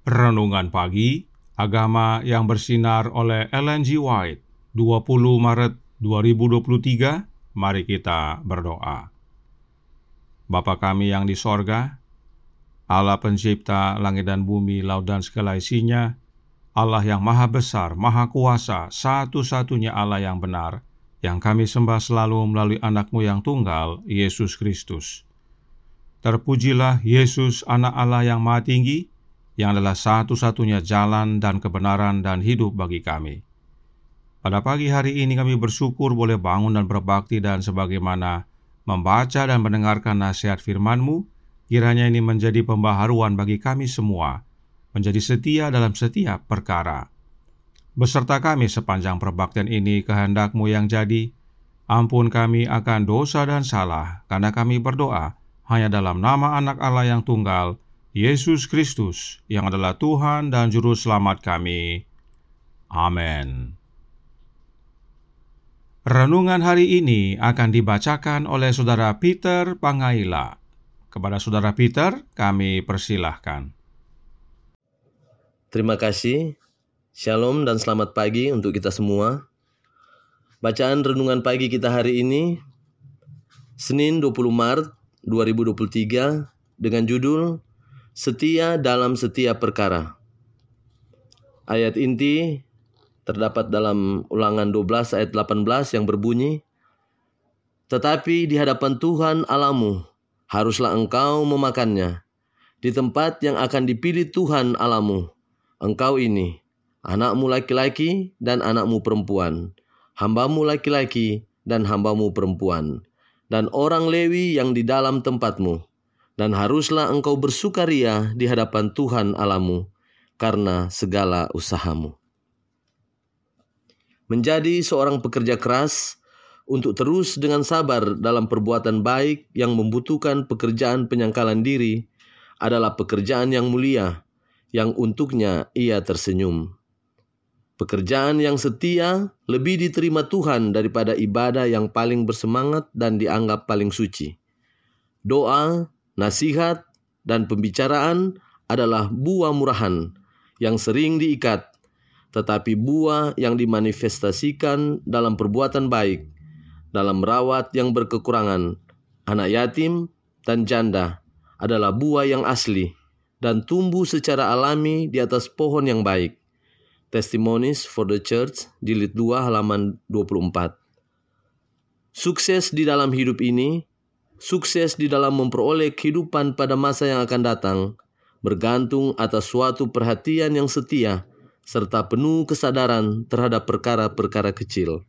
Renungan Pagi, Agama yang Bersinar oleh Ellen G. White, 20 Maret 2023. Mari kita berdoa. Bapa kami yang di sorga, Allah pencipta langit dan bumi, laut dan segala isinya, Allah yang maha besar, maha kuasa, satu-satunya Allah yang benar, yang kami sembah selalu melalui anak-Mu yang tunggal, Yesus Kristus. Terpujilah Yesus, anak Allah yang maha tinggi, yang adalah satu-satunya jalan dan kebenaran dan hidup bagi kami. Pada pagi hari ini kami bersyukur boleh bangun dan berbakti, dan sebagaimana membaca dan mendengarkan nasihat firman-Mu, kiranya ini menjadi pembaharuan bagi kami semua, menjadi setia dalam setiap perkara. Beserta kami sepanjang perbaktian ini, kehendak-Mu yang jadi. Ampun kami akan dosa dan salah, karena kami berdoa hanya dalam nama anak Allah yang tunggal, Yesus Kristus, yang adalah Tuhan dan Juru Selamat kami. Amin. Renungan hari ini akan dibacakan oleh Saudara Peter Pangaila. Kepada Saudara Peter, kami persilahkan. Terima kasih. Shalom dan selamat pagi untuk kita semua. Bacaan renungan pagi kita hari ini, Senin 20 Maret 2023, dengan judul Setia dalam setiap perkara. Ayat inti terdapat dalam Ulangan 12 ayat 18 yang berbunyi, "Tetapi di hadapan Tuhan Allahmu haruslah engkau memakannya, di tempat yang akan dipilih Tuhan Allahmu, engkau ini, anakmu laki-laki dan anakmu perempuan, hambamu laki-laki dan hambamu perempuan, dan orang Lewi yang di dalam tempatmu. Dan haruslah engkau bersukaria di hadapan Tuhan Allahmu karena segala usahamu." Menjadi seorang pekerja keras untuk terus dengan sabar dalam perbuatan baik yang membutuhkan pekerjaan penyangkalan diri adalah pekerjaan yang mulia, yang untuknya ia tersenyum. Pekerjaan yang setia lebih diterima Tuhan daripada ibadah yang paling bersemangat dan dianggap paling suci. Doa, nasihat, dan pembicaraan adalah buah murahan yang sering diikat, tetapi buah yang dimanifestasikan dalam perbuatan baik, dalam merawat yang berkekurangan, anak yatim, dan janda adalah buah yang asli dan tumbuh secara alami di atas pohon yang baik. Testimonies for the Church, jilid 2 halaman 24. Sukses di dalam hidup ini, sukses di dalam memperoleh kehidupan pada masa yang akan datang, bergantung atas suatu perhatian yang setia, serta penuh kesadaran terhadap perkara-perkara kecil.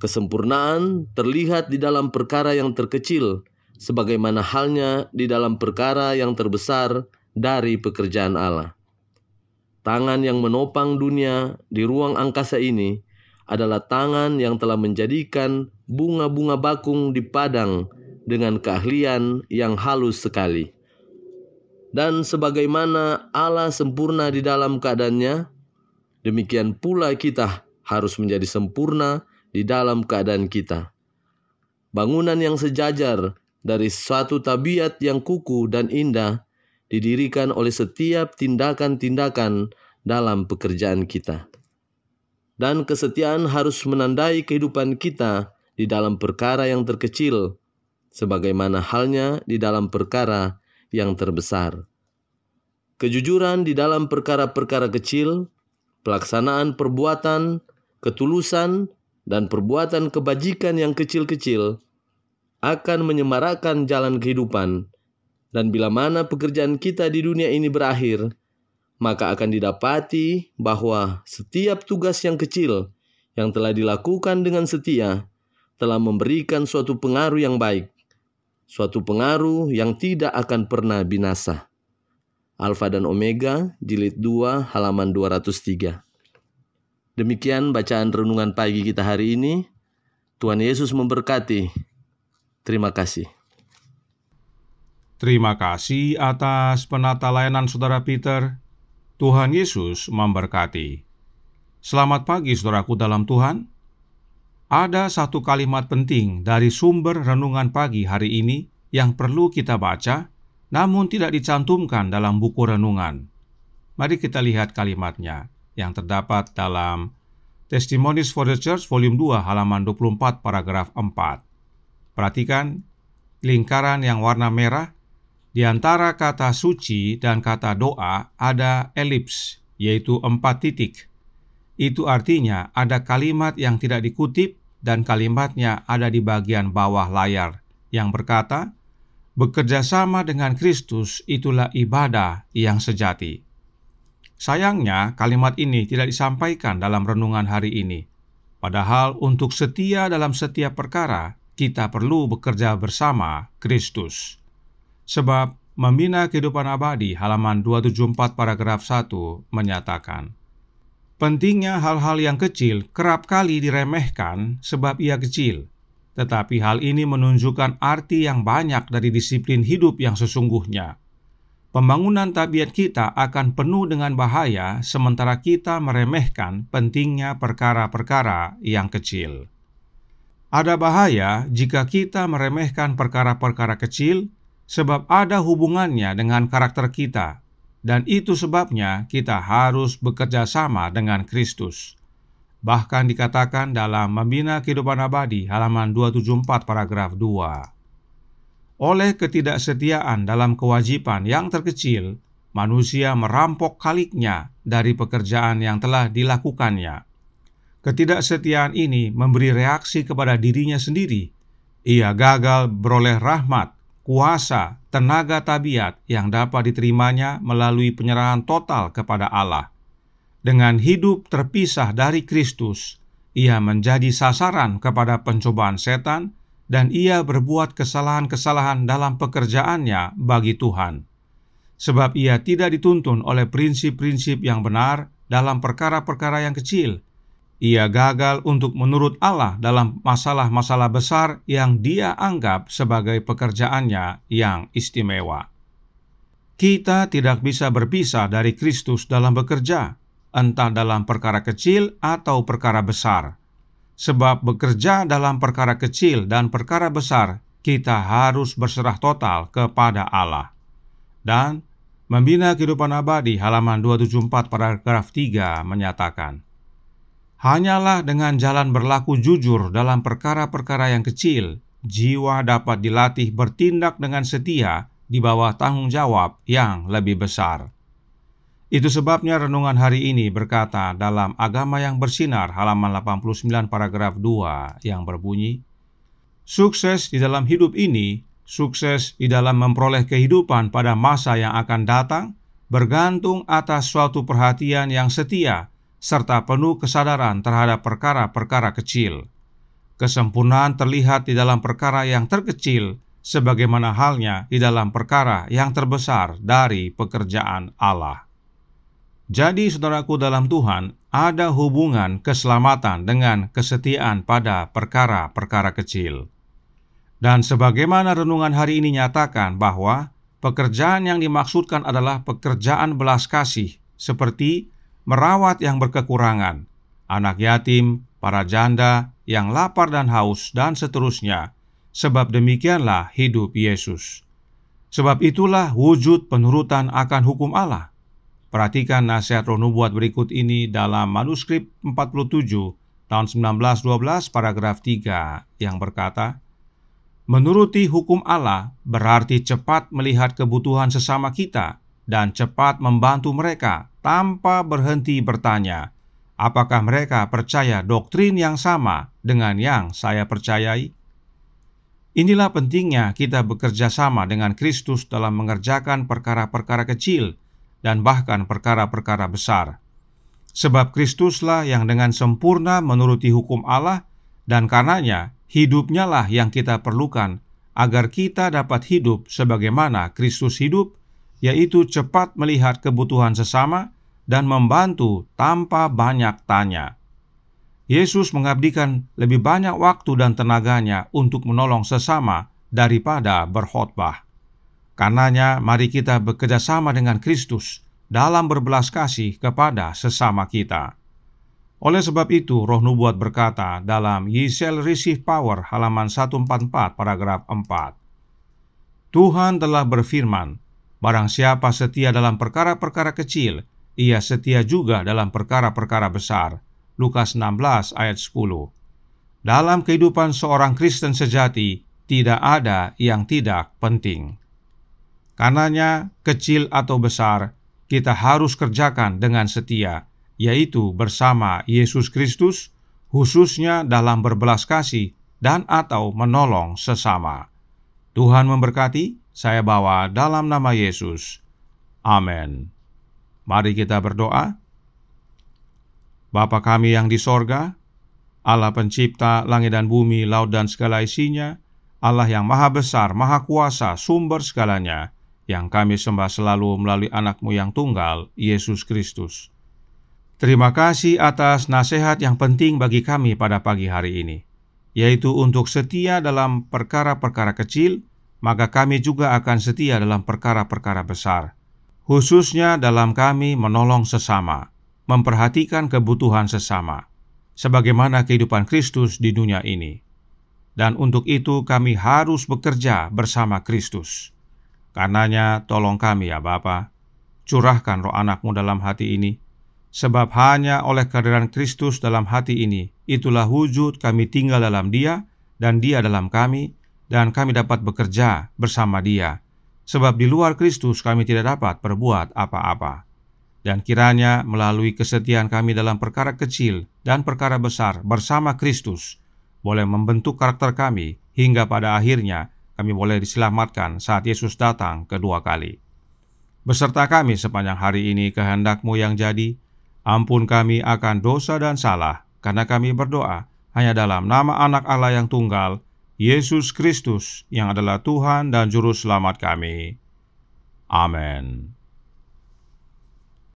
Kesempurnaan terlihat di dalam perkara yang terkecil, sebagaimana halnya di dalam perkara yang terbesar dari pekerjaan Allah. Tangan yang menopang dunia di ruang angkasa ini adalah tangan yang telah menjadikan bunga-bunga bakung di padang dengan keahlian yang halus sekali. Dan sebagaimana Allah sempurna di dalam keadaannya, demikian pula kita harus menjadi sempurna di dalam keadaan kita. Bangunan yang sejajar dari suatu tabiat yang kukuh dan indah didirikan oleh setiap tindakan-tindakan dalam pekerjaan kita. Dan kesetiaan harus menandai kehidupan kita di dalam perkara yang terkecil, sebagaimana halnya di dalam perkara yang terbesar. Kejujuran di dalam perkara-perkara kecil, pelaksanaan perbuatan, ketulusan, dan perbuatan kebajikan yang kecil-kecil akan menyemarakkan jalan kehidupan. Dan bila mana pekerjaan kita di dunia ini berakhir, maka akan didapati bahwa setiap tugas yang kecil yang telah dilakukan dengan setia telah memberikan suatu pengaruh yang baik, suatu pengaruh yang tidak akan pernah binasa. Alfa dan Omega, jilid 2, halaman 203. Demikian bacaan renungan pagi kita hari ini. Tuhan Yesus memberkati. Terima kasih. Terima kasih atas penata layanan Saudara Peter. Tuhan Yesus memberkati. Selamat pagi saudaraku dalam Tuhan. Ada satu kalimat penting dari sumber renungan pagi hari ini yang perlu kita baca, namun tidak dicantumkan dalam buku renungan. Mari kita lihat kalimatnya yang terdapat dalam Testimonies for the Church volume 2 halaman 24 paragraf 4. Perhatikan lingkaran yang warna merah. Di antara kata suci dan kata doa ada elips, yaitu 4 titik. Itu artinya ada kalimat yang tidak dikutip dan kalimatnya ada di bagian bawah layar yang berkata, bekerja sama dengan Kristus itulah ibadah yang sejati. Sayangnya kalimat ini tidak disampaikan dalam renungan hari ini. Padahal untuk setia dalam setiap perkara, kita perlu bekerja bersama Kristus. Sebab Membina Kehidupan Abadi halaman 274 paragraf 1 menyatakan, pentingnya hal-hal yang kecil kerap kali diremehkan sebab ia kecil. Tetapi hal ini menunjukkan arti yang banyak dari disiplin hidup yang sesungguhnya. Pembangunan tabiat kita akan penuh dengan bahaya sementara kita meremehkan pentingnya perkara-perkara yang kecil. Ada bahaya jika kita meremehkan perkara-perkara kecil sebab ada hubungannya dengan karakter kita, dan itu sebabnya kita harus bekerja sama dengan Kristus. Bahkan dikatakan dalam Membina Kehidupan Abadi halaman 274 paragraf 2. Oleh ketidaksetiaan dalam kewajiban yang terkecil, manusia merampok khaliknya dari pekerjaan yang telah dilakukannya. Ketidaksetiaan ini memberi reaksi kepada dirinya sendiri. Ia gagal beroleh rahmat, kuasa, tenaga tabiat yang dapat diterimanya melalui penyerahan total kepada Allah. Dengan hidup terpisah dari Kristus, ia menjadi sasaran kepada pencobaan setan dan ia berbuat kesalahan-kesalahan dalam pekerjaannya bagi Tuhan. Sebab ia tidak dituntun oleh prinsip-prinsip yang benar dalam perkara-perkara yang kecil. Ia gagal untuk menurut Allah dalam masalah-masalah besar yang dia anggap sebagai pekerjaannya yang istimewa. Kita tidak bisa berpisah dari Kristus dalam bekerja, entah dalam perkara kecil atau perkara besar. Sebab bekerja dalam perkara kecil dan perkara besar, kita harus berserah total kepada Allah. Dan Membina Kehidupan Abadi halaman 274 paragraf 3 menyatakan, hanyalah dengan jalan berlaku jujur dalam perkara-perkara yang kecil, jiwa dapat dilatih bertindak dengan setia di bawah tanggung jawab yang lebih besar. Itu sebabnya renungan hari ini berkata dalam Agama yang Bersinar halaman 89 paragraf 2 yang berbunyi, sukses di dalam hidup ini, sukses di dalam memperoleh kehidupan pada masa yang akan datang, bergantung atas suatu perhatian yang setia serta penuh kesadaran terhadap perkara-perkara kecil. Kesempurnaan terlihat di dalam perkara yang terkecil, sebagaimana halnya di dalam perkara yang terbesar dari pekerjaan Allah. Jadi, saudaraku dalam Tuhan, ada hubungan keselamatan dengan kesetiaan pada perkara-perkara kecil. Dan sebagaimana renungan hari ini nyatakan bahwa pekerjaan yang dimaksudkan adalah pekerjaan belas kasih, seperti merawat yang berkekurangan, anak yatim, para janda yang lapar dan haus, dan seterusnya. Sebab demikianlah hidup Yesus. Sebab itulah wujud penurutan akan hukum Allah. Perhatikan nasihat roh nubuat berikut ini dalam manuskrip 47 tahun 1912 paragraf 3 yang berkata, menuruti hukum Allah berarti cepat melihat kebutuhan sesama kita dan cepat membantu mereka tanpa berhenti bertanya, apakah mereka percaya doktrin yang sama dengan yang saya percayai? Inilah pentingnya kita bekerja sama dengan Kristus dalam mengerjakan perkara-perkara kecil dan bahkan perkara-perkara besar. Sebab Kristuslah yang dengan sempurna menuruti hukum Allah, dan karenanya hidupnya lah yang kita perlukan agar kita dapat hidup sebagaimana Kristus hidup, yaitu cepat melihat kebutuhan sesama dan membantu tanpa banyak tanya. Yesus mengabdikan lebih banyak waktu dan tenaganya untuk menolong sesama daripada berkhotbah. Karenanya, mari kita bekerja sama dengan Kristus dalam berbelas kasih kepada sesama kita. Oleh sebab itu, roh nubuat berkata dalam Ye Shall Receive Power halaman 144 paragraf 4, Tuhan telah berfirman, barang siapa setia dalam perkara-perkara kecil, Ia setia juga dalam perkara-perkara besar. Lukas 16 ayat 10. Dalam kehidupan seorang Kristen sejati, tidak ada yang tidak penting. Karenanya, kecil atau besar, kita harus kerjakan dengan setia, yaitu bersama Yesus Kristus, khususnya dalam berbelas kasih dan atau menolong sesama. Tuhan memberkati, saya bawa dalam nama Yesus. Amin. Mari kita berdoa. Bapa kami yang di sorga, Allah pencipta langit dan bumi, laut dan segala isinya, Allah yang maha besar, maha kuasa, sumber segalanya, yang kami sembah selalu melalui anak-Mu yang tunggal, Yesus Kristus. Terima kasih atas nasihat yang penting bagi kami pada pagi hari ini, yaitu untuk setia dalam perkara-perkara kecil, maka kami juga akan setia dalam perkara-perkara besar, khususnya dalam kami menolong sesama, memperhatikan kebutuhan sesama, sebagaimana kehidupan Kristus di dunia ini. Dan untuk itu kami harus bekerja bersama Kristus. Karenanya tolong kami ya Bapa, curahkan roh anak-Mu dalam hati ini, sebab hanya oleh kehadiran Kristus dalam hati ini, itulah wujud kami tinggal dalam Dia, dan Dia dalam kami, dan kami dapat bekerja bersama Dia. Sebab di luar Kristus kami tidak dapat berbuat apa-apa. Dan kiranya melalui kesetiaan kami dalam perkara kecil dan perkara besar bersama Kristus, boleh membentuk karakter kami, hingga pada akhirnya kami boleh diselamatkan saat Yesus datang kedua kali. Beserta kami sepanjang hari ini kehendak-Mu yang jadi, ampun kami akan dosa dan salah, karena kami berdoa hanya dalam nama Anak Allah yang tunggal, Yesus Kristus, yang adalah Tuhan dan Juru Selamat kami. Amin.